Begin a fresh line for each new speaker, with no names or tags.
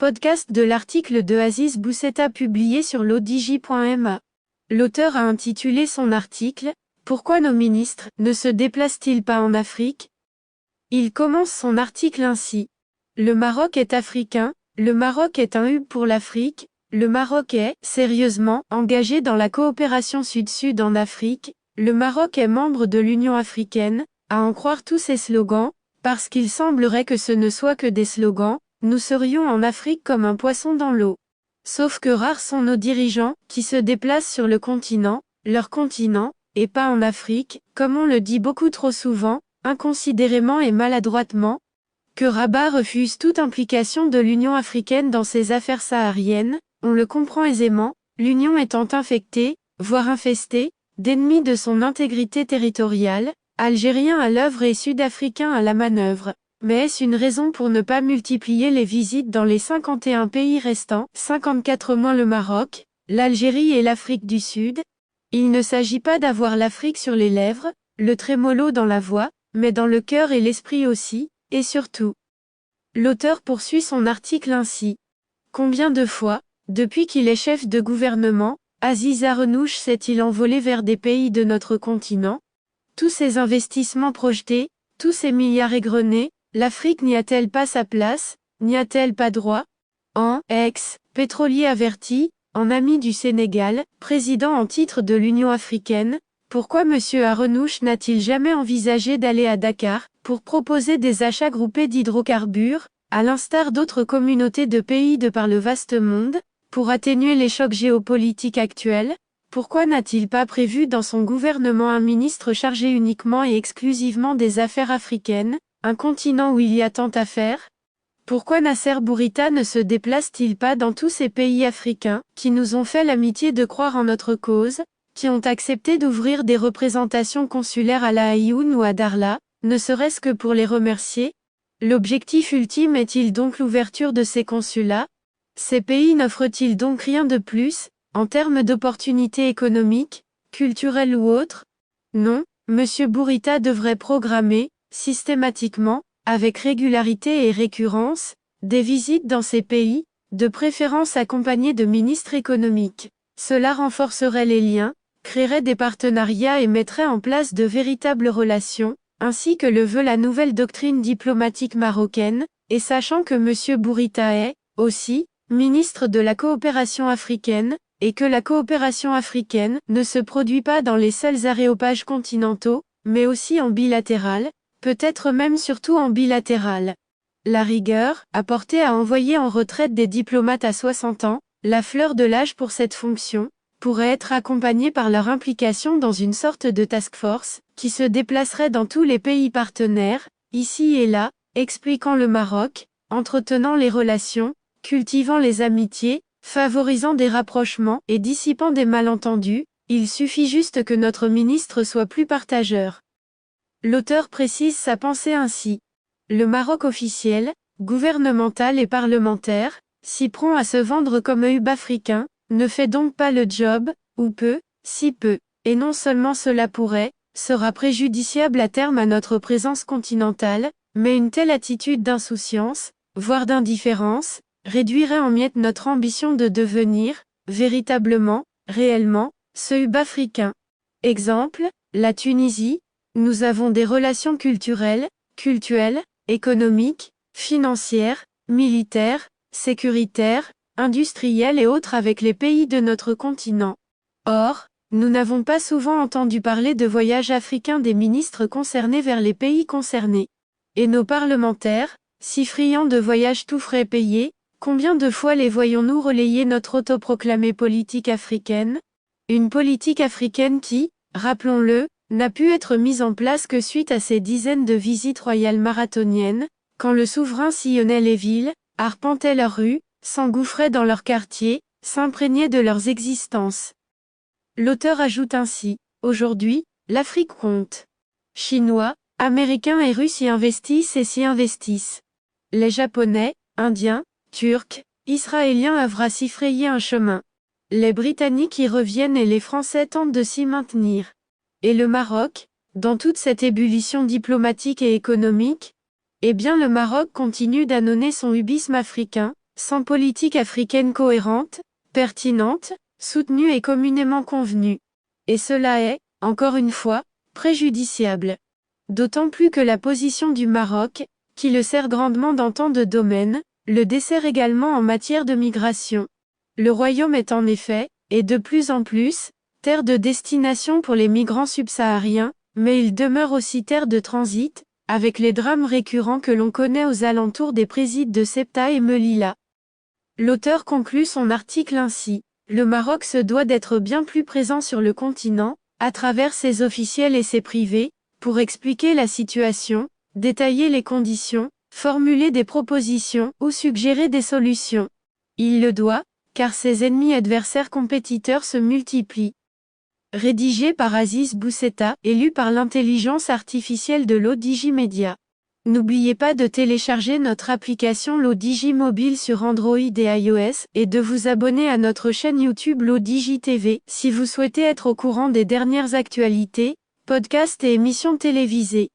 Podcast de l'article de Aziz Boussetta publié sur l'odj.ma. L'auteur a intitulé son article « Pourquoi nos ministres ne se déplacent-ils pas en Afrique ?» Il commence son article ainsi. Le Maroc est africain, le Maroc est un hub pour l'Afrique, le Maroc est, sérieusement, engagé dans la coopération Sud-Sud en Afrique, le Maroc est membre de l'Union africaine, à en croire tous ces slogans, parce qu'il semblerait que ce ne soit que des slogans, nous serions en Afrique comme un poisson dans l'eau. Sauf que rares sont nos dirigeants, qui se déplacent sur le continent, leur continent, et pas en Afrique, comme on le dit beaucoup trop souvent, inconsidérément et maladroitement, que Rabat refuse toute implication de l'Union africaine dans ses affaires sahariennes, on le comprend aisément, l'Union étant infectée, voire infestée, d'ennemis de son intégrité territoriale, Algériens à l'œuvre et Sud-Africains à la manœuvre. Mais est-ce une raison pour ne pas multiplier les visites dans les 51 pays restants, 54 moins le Maroc, l'Algérie et l'Afrique du Sud? Il ne s'agit pas d'avoir l'Afrique sur les lèvres, le trémolo dans la voix, mais dans le cœur et l'esprit aussi, et surtout. L'auteur poursuit son article ainsi. Combien de fois, depuis qu'il est chef de gouvernement, Aziz Arrenouch s'est-il envolé vers des pays de notre continent? Tous ces investissements projetés, tous ces milliards égrenés, l'Afrique n'y a-t-elle pas sa place, n'y a-t-elle pas droit? En pétrolier averti, en ami du Sénégal, président en titre de l'Union africaine, pourquoi M. Arrenouch n'a-t-il jamais envisagé d'aller à Dakar, pour proposer des achats groupés d'hydrocarbures, à l'instar d'autres communautés de pays de par le vaste monde, pour atténuer les chocs géopolitiques actuels? Pourquoi n'a-t-il pas prévu dans son gouvernement un ministre chargé uniquement et exclusivement des affaires africaines, un continent où il y a tant à faire? Pourquoi Nasser Bourita ne se déplace-t-il pas dans tous ces pays africains, qui nous ont fait l'amitié de croire en notre cause, qui ont accepté d'ouvrir des représentations consulaires à La Hayoun ou à Darla, ne serait-ce que pour les remercier? L'objectif ultime est-il donc l'ouverture de ces consulats? Ces pays n'offrent-ils donc rien de plus, en termes d'opportunités économiques, culturelles ou autres? Non, M. Bourita devrait programmer, systématiquement, avec régularité et récurrence, des visites dans ces pays, de préférence accompagnées de ministres économiques. Cela renforcerait les liens, créerait des partenariats et mettrait en place de véritables relations, ainsi que le veut la nouvelle doctrine diplomatique marocaine, et sachant que M. Bourita est, aussi, ministre de la coopération africaine, et que la coopération africaine ne se produit pas dans les seuls aréopages continentaux, mais aussi en bilatéral, peut-être même surtout en bilatéral. La rigueur, apportée à envoyer en retraite des diplomates à 60 ans, la fleur de l'âge pour cette fonction, pourrait être accompagnée par leur implication dans une sorte de task force, qui se déplacerait dans tous les pays partenaires, ici et là, expliquant le Maroc, entretenant les relations, cultivant les amitiés, favorisant des rapprochements et dissipant des malentendus, il suffit juste que notre ministre soit plus partageur. L'auteur précise sa pensée ainsi. Le Maroc officiel, gouvernemental et parlementaire, si prompt à se vendre comme hub africain, ne fait donc pas le job, ou peu, si peu, et non seulement cela pourrait, sera préjudiciable à terme à notre présence continentale, mais une telle attitude d'insouciance, voire d'indifférence, réduirait en miettes notre ambition de devenir, véritablement, réellement, ce hub africain. Exemple, la Tunisie, nous avons des relations culturelles, économiques, financières, militaires, sécuritaires, industrielles et autres avec les pays de notre continent. Or, nous n'avons pas souvent entendu parler de voyages africains des ministres concernés vers les pays concernés. Et nos parlementaires, si friands de voyages tout frais payés, combien de fois les voyons-nous relayer notre autoproclamée politique africaine? Une politique africaine qui, rappelons-le, n'a pu être mise en place que suite à ces dizaines de visites royales marathoniennes, quand le souverain sillonnait les villes, arpentait leurs rues, s'engouffrait dans leurs quartiers, s'imprégnait de leurs existences. L'auteur ajoute ainsi, aujourd'hui, l'Afrique compte. Chinois, Américains et Russes y investissent et s'y investissent. Les Japonais, Indiens, Turcs, Israéliens œuvrent à s'y frayer un chemin. Les Britanniques y reviennent et les Français tentent de s'y maintenir. Et le Maroc, dans toute cette ébullition diplomatique et économique? Eh bien le Maroc continue d'annoncer son hubisme africain, sans politique africaine cohérente, pertinente, soutenue et communément convenue. Et cela est, encore une fois, préjudiciable. D'autant plus que la position du Maroc, qui le sert grandement dans tant de domaines, le dessert également en matière de migration. Le royaume est en effet, et de plus en plus, terre de destination pour les migrants subsahariens, mais il demeure aussi terre de transit, avec les drames récurrents que l'on connaît aux alentours des présides de Ceuta et Melilla. L'auteur conclut son article ainsi. Le Maroc se doit d'être bien plus présent sur le continent, à travers ses officiels et ses privés, pour expliquer la situation, détailler les conditions, formuler des propositions ou suggérer des solutions. Il le doit, car ses ennemis adversaires compétiteurs se multiplient. Rédigé par Aziz Boussetta et lu par l'intelligence artificielle de l'ODJ Media. N'oubliez pas de télécharger notre application l'ODJ Mobile sur Android et iOS, et de vous abonner à notre chaîne YouTube l'ODJ TV, si vous souhaitez être au courant des dernières actualités, podcasts et émissions télévisées.